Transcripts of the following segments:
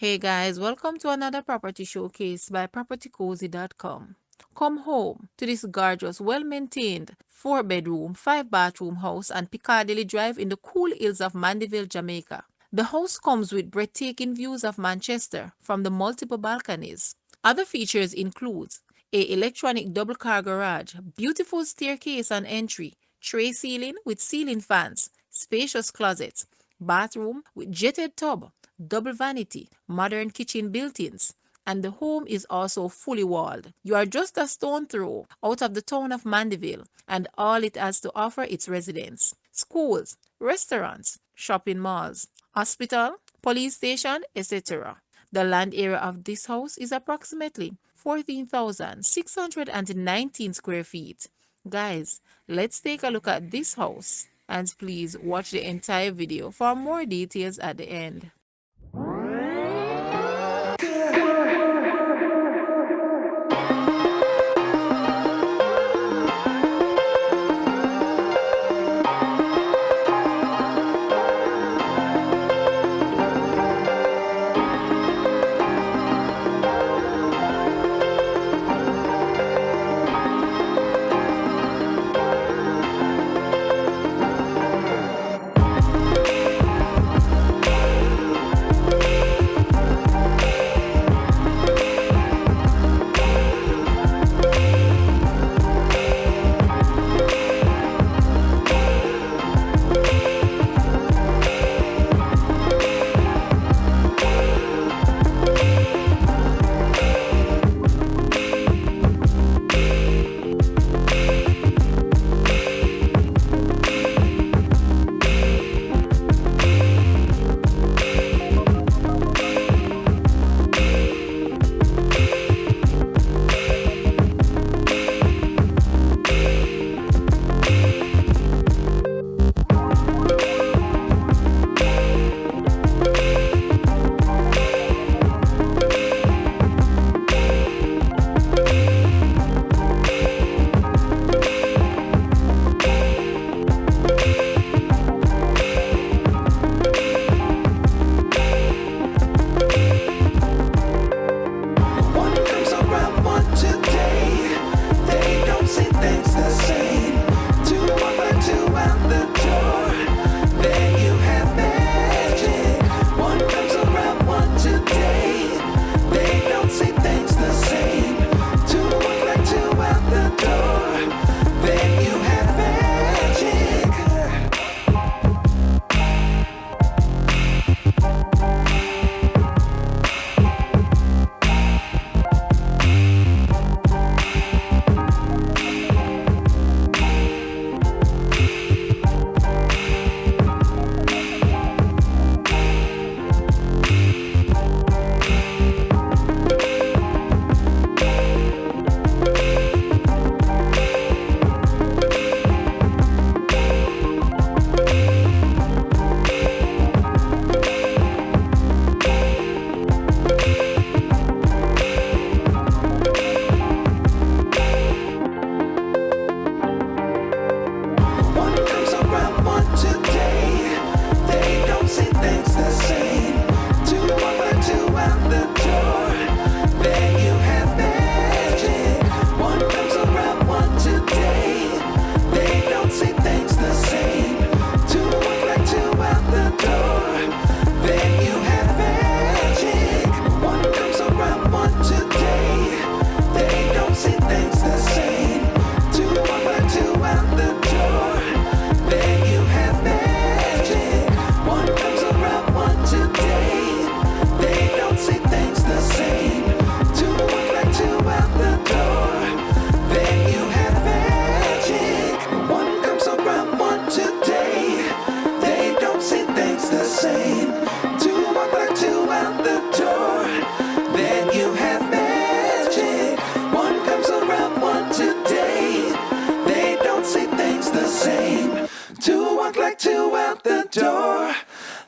Hey guys, welcome to another property showcase by propertycozy.com. Come home to this gorgeous, well-maintained 4-bedroom, 5-bathroom house on Picadilly Drive in the cool hills of Mandeville, Jamaica. The house comes with breathtaking views of Manchester from the multiple balconies. Other features include a electronic double-car garage, beautiful staircase and entry, tray ceiling with ceiling fans, spacious closets, bathroom with jetted tub, double vanity, modern kitchen built-ins, and the home is also fully walled. You are just a stone throw out of the town of Mandeville and all it has to offer its residents. Schools, restaurants, shopping malls, hospital, police station, etc. The land area of this house is approximately 14,619 square feet. Guys, let's take a look at this house and please watch the entire video for more details at the end.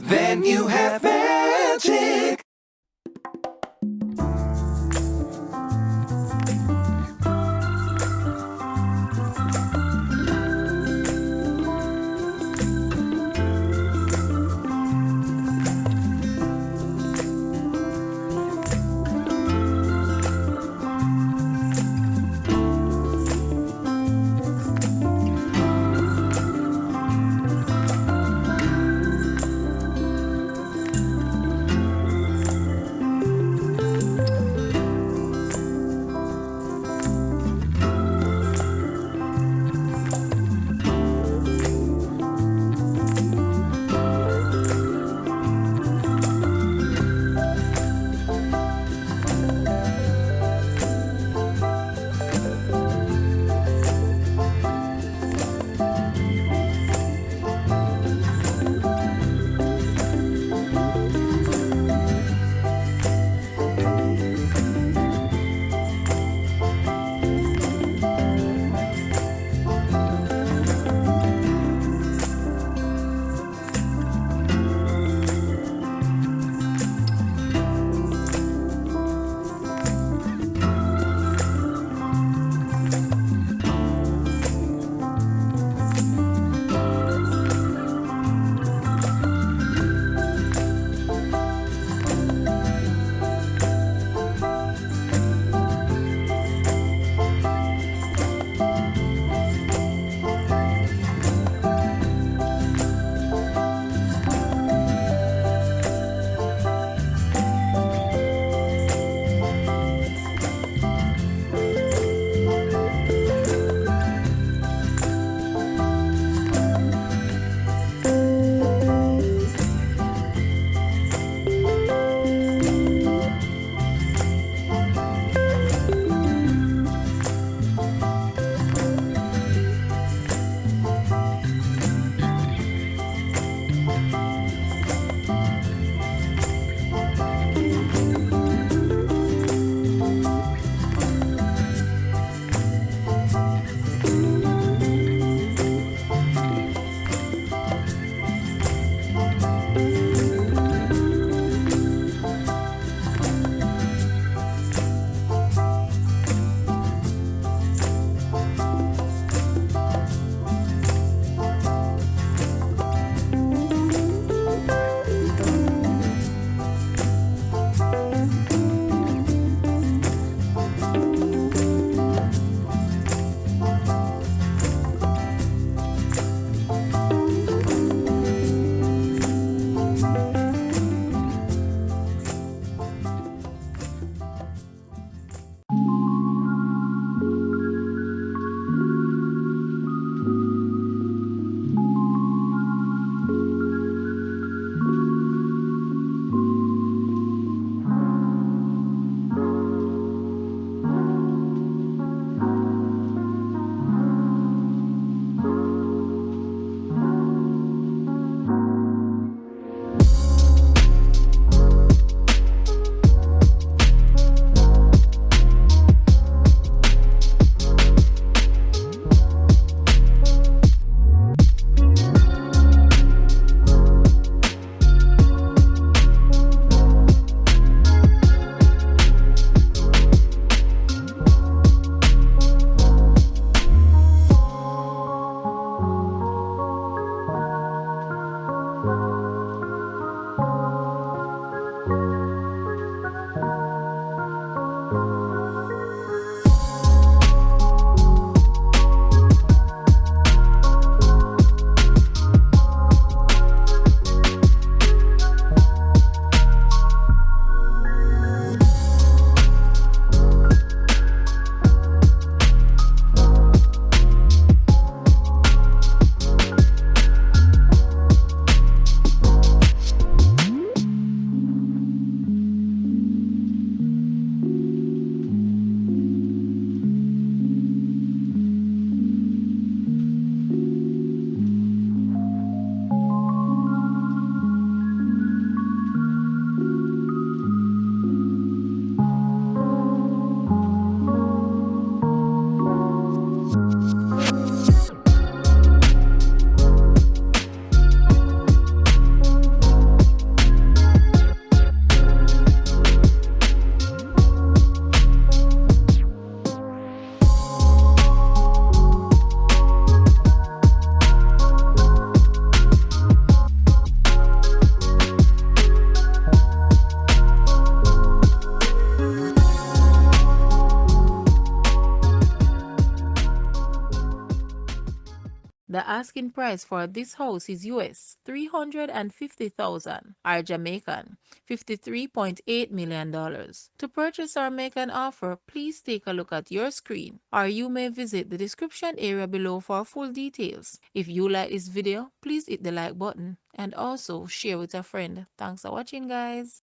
Then you have magic. The asking price for this house is US $350,000 or Jamaican $53.8 million. To purchase or make an offer, please take a look at your screen, or you may visit the description area below for full details. If you like this video, please hit the like button and also share with a friend. Thanks for watching, guys.